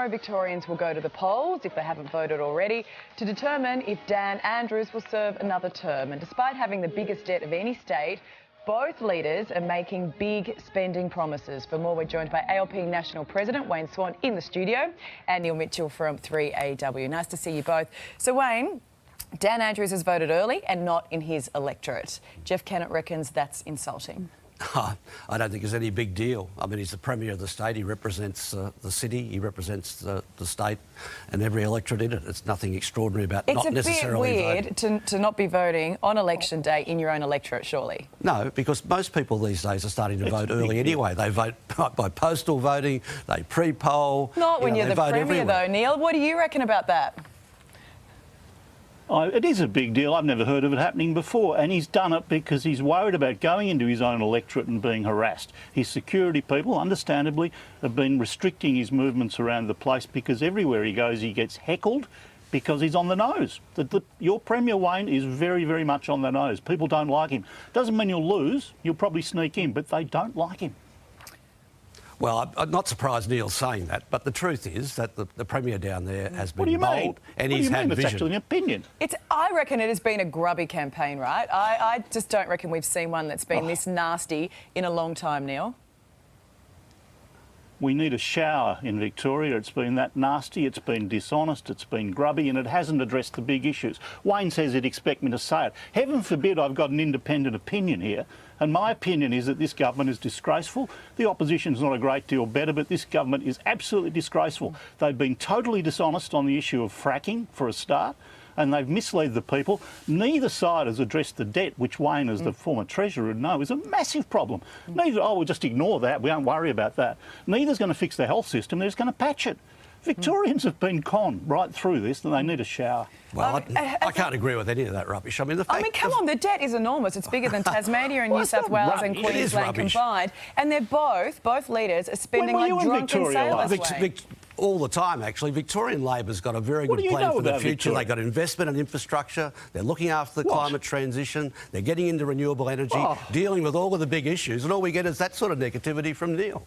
tomorrow, Victorians will go to the polls, if they haven't voted already, to determine if Dan Andrews will serve another term. And despite having the biggest debt of any state, both leaders are making big spending promises. For more, we're joined by ALP National President Wayne Swan in the studio and Neil Mitchell from 3AW. Nice to see you both. So, Wayne, Dan Andrews has voted early and not in his electorate. Jeff Kennett reckons that's insulting. I don't think it's any big deal. I mean, he's the Premier of the state. He represents the city. He represents the state and every electorate in it. It's nothing extraordinary about not necessarily voting. It's a bit weird to not be voting on election day in your own electorate, surely. No, because most people these days are starting to vote early anyway. They vote by postal voting, they pre-poll. Not when you're the Premier, though, Neil. What do you reckon about that? It is a big deal. I've never heard of it happening before, and he's done it because he's worried about going into his own electorate and being harassed. His security people, understandably, have been restricting his movements around the place because everywhere he goes he gets heckled because he's on the nose. Your Premier, Wayne, is very, very much on the nose. People don't like him. Doesn't mean you'll lose. You'll probably sneak in, but they don't like him. Well, I'm not surprised Neil's saying that, but the truth is that the Premier down there has been bold and he's had vision. It's actually an opinion. I reckon it has been a grubby campaign, right? I just don't reckon we've seen one that's been this nasty in a long time, Neil. We need a shower in Victoria. It's been that nasty, it's been dishonest, it's been grubby, and it hasn't addressed the big issues. Wayne says he'd expect me to say it. Heaven forbid I've got an independent opinion here, and my opinion is that this government is disgraceful. The opposition's not a great deal better, but this government is absolutely disgraceful. They've been totally dishonest on the issue of fracking, for a start, and they've misled the people. Neither side has addressed the debt, which Wayne, as the former Treasurer, would know is a massive problem. Neither, we'll just ignore that, we won't worry about that. Neither's going to fix the health system, they're just going to patch it. Victorians have been conned right through this, and they need a shower. Well, I can't agree with any of that rubbish. I mean, come on, the debt is enormous. It's bigger than Tasmania and New South Wales and Queensland combined. And they're both leaders are spending like drunken sailors. All the time, actually. Victorian Labor's got a very good plan for the future. They've got investment and infrastructure. They're looking after the climate transition. They're getting into renewable energy, dealing with all of the big issues. And all we get is that sort of negativity from Neil.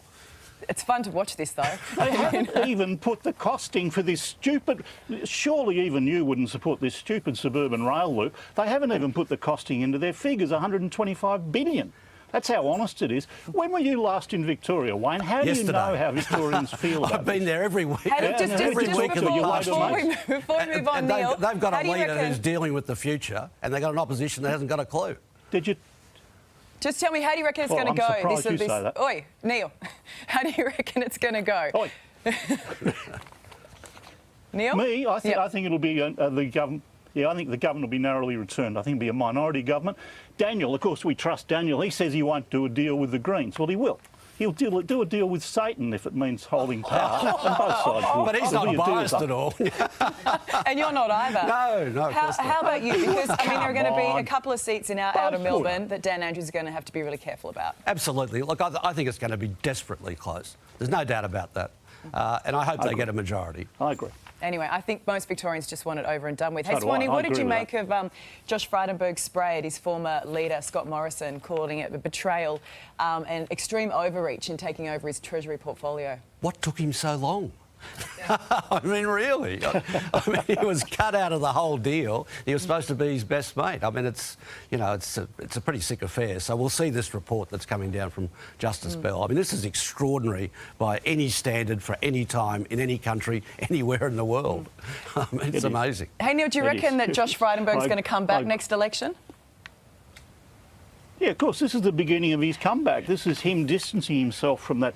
It's fun to watch this, though. They haven't even put the costing for this stupid... Surely even you wouldn't support this stupid suburban rail loop. They haven't even put the costing into their figures, $125 billion. That's how honest it is. When were you last in Victoria, Wayne? How do you know how Victorians feel about I've been there every week. Every week of the last week. Before we move on, Neil, they've got a leader who's dealing with the future, and they've got an opposition that hasn't got a clue. Did you... Just tell me, how do you reckon it's going to go? I'm surprised you say that. Oi, Neil, how do you reckon it's going to go? Oi. Neil? Me? I think it'll be the government. Yeah, I think the government will be narrowly returned. I think it'll be a minority government. Daniel, of course, we trust Daniel. He says he won't do a deal with the Greens. Well, he will. He'll do a deal with Satan if it means holding power. And both sides will. But he's not biased at all. And you're not either. No, of course not. How about you? Because, I mean, there are going to be a couple of seats in outer Melbourne that Dan Andrews is going to have to be really careful about. Absolutely. Look, I think it's going to be desperately close. There's no doubt about that. And I hope they get a majority. I agree. Anyway, I think most Victorians just want it over and done with. Hey, Swanee, what did you make of Josh Frydenberg's spray at his former leader, Scott Morrison, calling it a betrayal and extreme overreach in taking over his Treasury portfolio? What took him so long? I mean, really. I mean, he was cut out of the whole deal. He was supposed to be his best mate. I mean, it's a pretty sick affair. So we'll see this report that's coming down from Justice Bell. I mean, this is extraordinary by any standard for any time in any country, anywhere in the world. I mean, it's amazing. Hey, Neil, do you reckon that Josh Frydenberg's going to come back next election? Yeah, of course. This is the beginning of his comeback. This is him distancing himself from that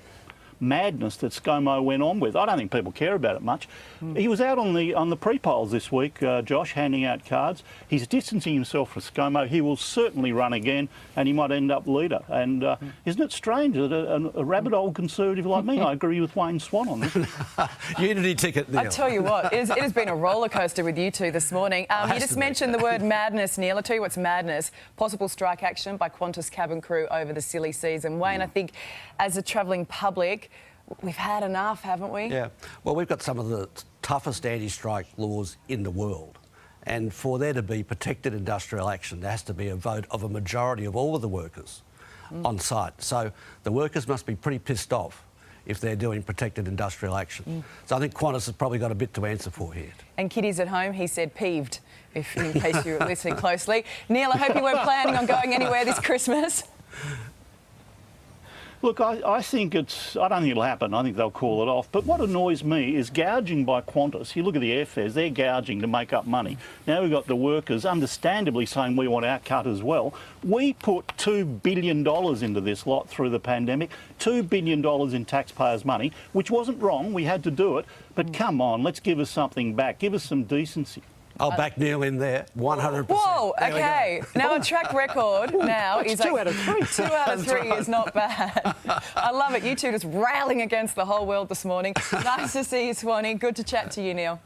madness that ScoMo went on with. I don't think people care about it much. He was out on the pre-polls this week, Josh, handing out cards. He's distancing himself from ScoMo. He will certainly run again, and he might end up leader. And isn't it strange that a rabid old Conservative like me, I agree with Wayne Swan on this. Unity ticket, Neil. I tell you what, it has been a roller coaster with you two this morning. You just mentioned the word madness, Neil. I'll tell you what's madness. Possible strike action by Qantas cabin crew over the silly season. Wayne, I think as a travelling public, we've had enough, haven't we? Yeah. Well, we've got some of the toughest anti-strike laws in the world. And for there to be protected industrial action, there has to be a vote of a majority of all of the workers on site. So the workers must be pretty pissed off if they're doing protected industrial action. So I think Qantas has probably got a bit to answer for here. And Kitty's at home, he said peeved, if in case you were listening closely. Neil, I hope you weren't planning on going anywhere this Christmas. Look, I don't think it'll happen. I think they'll call it off. But what annoys me is gouging by Qantas. You look at the airfares, they're gouging to make up money. Now we've got the workers understandably saying we want our cut as well. We put $2 billion into this lot through the pandemic, $2 billion in taxpayers' money, which wasn't wrong. We had to do it. But come on, let's give us something back. Give us some decency. I'll back Neil in there, 100%. Whoa, OK. Now a track record now is two like... out of three. 2 out of 3 is not bad. I love it. You two just railing against the whole world this morning. Nice to see you, Swanee. Good to chat to you, Neil.